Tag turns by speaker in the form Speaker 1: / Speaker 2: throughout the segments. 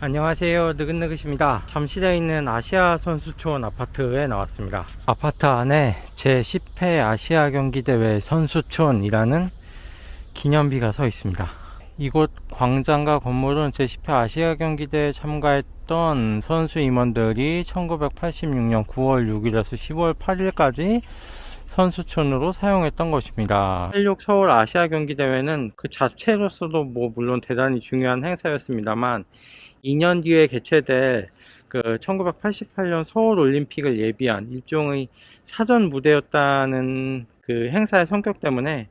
Speaker 1: 안녕하세요, 느긋느긋입니다. 잠실에 있는 아시아 선수촌 아파트에 나왔습니다. 아파트 안에 제10회 아시아 경기대회 선수촌이라는 기념비가 서 있습니다. 이곳 광장과 건물은 제10회 아시아 경기대회에 참가했던 선수 임원들이 1986년 9월 6일에서 10월 8일까지 선수촌으로 사용했던 것입니다. 86 서울 아시아 경기대회는 그 자체로서도 물론 대단히 중요한 행사였습니다만 2년 뒤에 개최될 그 1988년 서울 올림픽을 예비한 일종의 사전 무대였다는 그 행사의 성격 때문에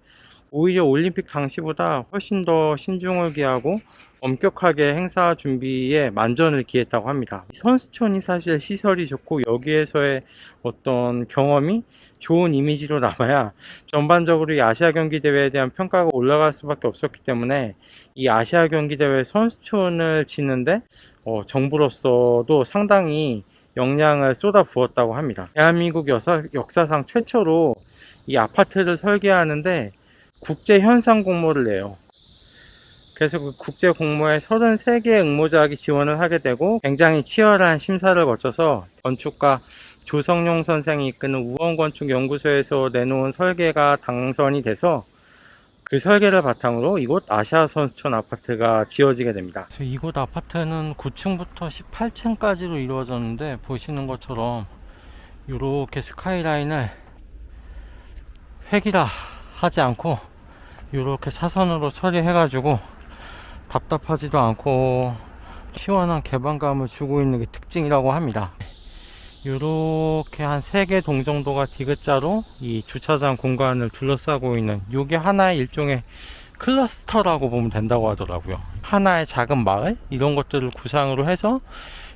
Speaker 1: 오히려 올림픽 당시보다 훨씬 더 신중을 기하고 엄격하게 행사 준비에 만전을 기했다고 합니다. 선수촌이 사실 시설이 좋고 여기에서의 어떤 경험이 좋은 이미지로 남아야 전반적으로 이 아시아 경기 대회에 대한 평가가 올라갈 수밖에 없었기 때문에 이 아시아 경기 대회 선수촌을 짓는데 정부로서도 상당히 역량을 쏟아 부었다고 합니다. 대한민국 역사상 최초로 이 아파트를 설계하는데 국제 현상 공모를 내요. 그래서 그 국제 공모에 33개의 응모자가 지원을 하게 되고 굉장히 치열한 심사를 거쳐서 건축가 조성용 선생이 이끄는 우원건축연구소에서 내놓은 설계가 당선이 돼서 그 설계를 바탕으로 이곳 아시아 선수촌 아파트가 지어지게 됩니다. 이곳 아파트는 9층부터 18층까지로 이루어졌는데 보시는 것처럼 이렇게 스카이라인을 획일화 하지 않고 이렇게 사선으로 처리해 가지고 답답하지도 않고 시원한 개방감을 주고 있는 게 특징이라고 합니다. 이렇게 한 3개 동 정도가 디귿자로 이 주차장 공간을 둘러싸고 있는 이게 하나의 일종의 클러스터라고 보면 된다고 하더라고요. 하나의 작은 마을 이런 것들을 구상으로 해서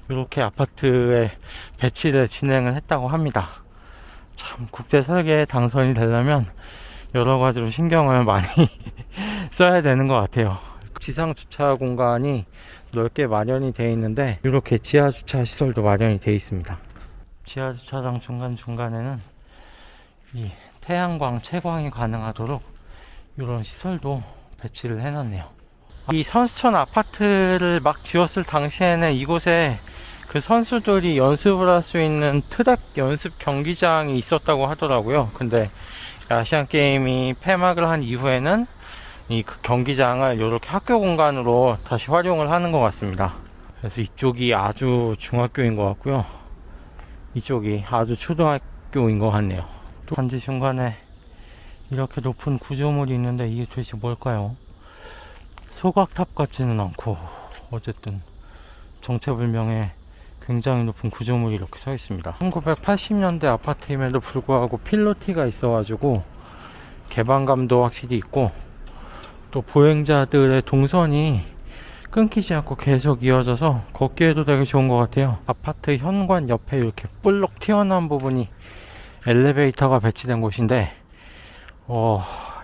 Speaker 1: 이렇게 아파트에 배치를 진행을 했다고 합니다. 참 국제 설계에 당선이 되려면 여러 가지로 신경을 많이 써야 되는 것 같아요. 지상 주차 공간이 넓게 마련이 되어 있는데 이렇게 지하 주차 시설도 마련이 되어 있습니다. 지하 주차장 중간중간에는 이 태양광 채광이 가능하도록 이런 시설도 배치를 해놨네요. 이 선수촌 아파트를 막 지었을 당시에는 이곳에 그 선수들이 연습을 할 수 있는 트랙 연습 경기장이 있었다고 하더라고요. 근데 아시안 게임이 폐막을 한 이후에는 이 그 경기장을 이렇게 학교 공간으로 다시 활용을 하는 것 같습니다. 그래서 이쪽이 아주 중학교인 것 같고요. 이쪽이 아주 초등학교인 것 같네요. 또 단지 중간에 이렇게 높은 구조물이 있는데 이게 도대체 뭘까요? 소각탑 같지는 않고 어쨌든 정체불명의 굉장히 높은 구조물이 이렇게 서 있습니다. 1980년대 아파트임에도 불구하고 필로티가 있어가지고 개방감도 확실히 있고 또 보행자들의 동선이 끊기지 않고 계속 이어져서 걷기에도 되게 좋은 것 같아요. 아파트 현관 옆에 이렇게 볼록 튀어나온 부분이 엘리베이터가 배치된 곳인데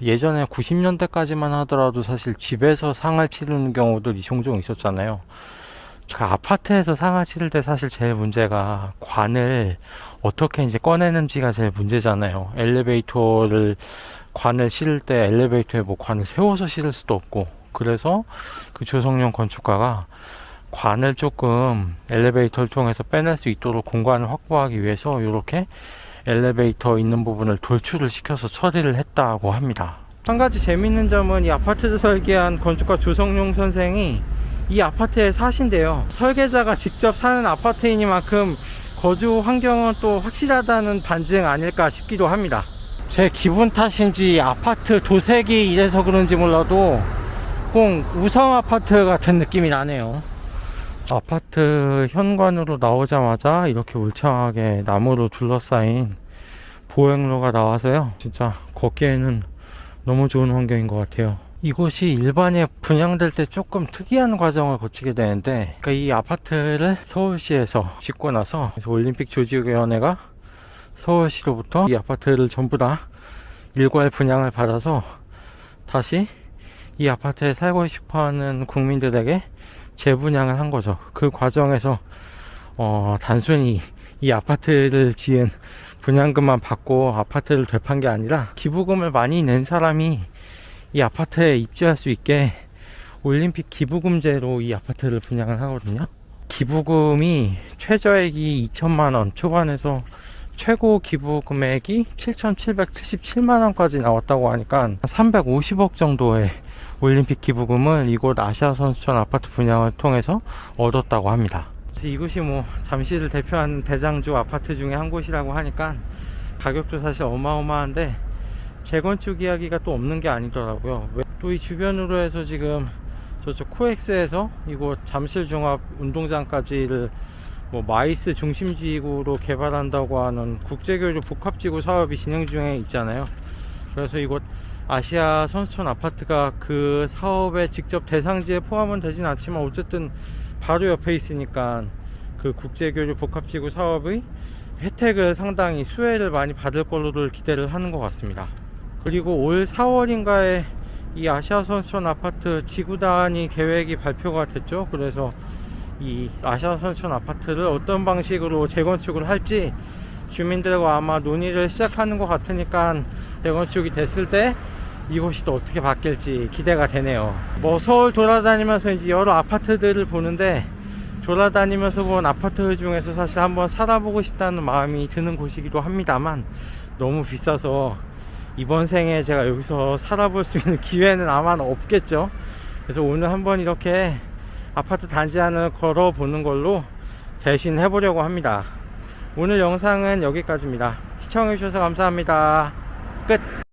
Speaker 1: 예전에 90년대까지만 하더라도 사실 집에서 상을 치르는 경우들이 종종 있었잖아요. 그 아파트에서 상을 치를 때 사실 제일 문제가 관을 어떻게 이제 꺼내는지가 제일 문제잖아요. 엘리베이터를 관을 실을 때 엘리베이터에 관을 세워서 실을 수도 없고, 그래서 그 조성용 건축가가 관을 조금 엘리베이터를 통해서 빼낼 수 있도록 공간을 확보하기 위해서 이렇게 엘리베이터 있는 부분을 돌출을 시켜서 처리를 했다고 합니다. 한 가지 재밌는 점은 이 아파트를 설계한 건축가 조성용 선생이 이 아파트에 사신대요. 설계자가 직접 사는 아파트이니만큼 거주 환경은 또 확실하다는 반증 아닐까 싶기도 합니다. 제 기분 탓인지 아파트 도색이 이래서 그런지 몰라도 꼭 우성 아파트 같은 느낌이 나네요. 아파트 현관으로 나오자마자 이렇게 울창하게 나무로 둘러싸인 보행로가 나와서요, 진짜 걷기에는 너무 좋은 환경인 것 같아요. 이곳이 일반에 분양될 때 조금 특이한 과정을 거치게 되는데, 그러니까 이 아파트를 서울시에서 짓고 나서 올림픽 조직위원회가 서울시로부터 이 아파트를 전부 다 일괄 분양을 받아서 다시 이 아파트에 살고 싶어하는 국민들에게 재분양을 한 거죠. 그 과정에서 단순히 이 아파트를 지은 분양금만 받고 아파트를 되판 게 아니라 기부금을 많이 낸 사람이 이 아파트에 입주할 수 있게 올림픽 기부금제로 이 아파트를 분양을 하거든요. 기부금이 최저액이 2천만원 초반에서 최고 기부 금액이 7,777만원까지 나왔다고 하니까 350억 정도의 올림픽 기부금을 이곳 아시아 선수촌 아파트 분양을 통해서 얻었다고 합니다. 이곳이 뭐 잠실을 대표하는 대장주 아파트 중에 한 곳이라고 하니까 가격도 사실 어마어마한데 재건축 이야기가 또 없는 게 아니더라고요. 또 이 주변으로 해서 지금 저쪽 코엑스에서 이곳 잠실종합 운동장까지를 뭐 마이스 중심지구로 개발한다고 하는 국제교류 복합지구 사업이 진행 중에 있잖아요. 그래서 이곳 아시아 선수촌 아파트가 그 사업의 직접 대상지에 포함은 되진 않지만 어쨌든 바로 옆에 있으니까 그 국제교류 복합지구 사업의 혜택을 상당히 수혜를 많이 받을 걸로를 기대를 하는 것 같습니다. 그리고 올 4월인가에 이 아시아 선수촌 아파트 지구단위 계획이 발표가 됐죠. 그래서 이 아시아 선수촌 아파트를 어떤 방식으로 재건축을 할지 주민들과 아마 논의를 시작하는 것 같으니까 재건축이 됐을 때 이곳이 또 어떻게 바뀔지 기대가 되네요. 뭐 서울 돌아다니면서 이제 여러 아파트들을 보는데 돌아다니면서 본 아파트 중에서 사실 한번 살아보고 싶다는 마음이 드는 곳이기도 합니다만 너무 비싸서 이번 생에 제가 여기서 살아볼 수 있는 기회는 아마 없겠죠. 그래서 오늘 한번 이렇게 아파트 단지 안을 걸어보는 걸로 대신 해보려고 합니다. 오늘 영상은 여기까지입니다. 시청해주셔서 감사합니다. 끝!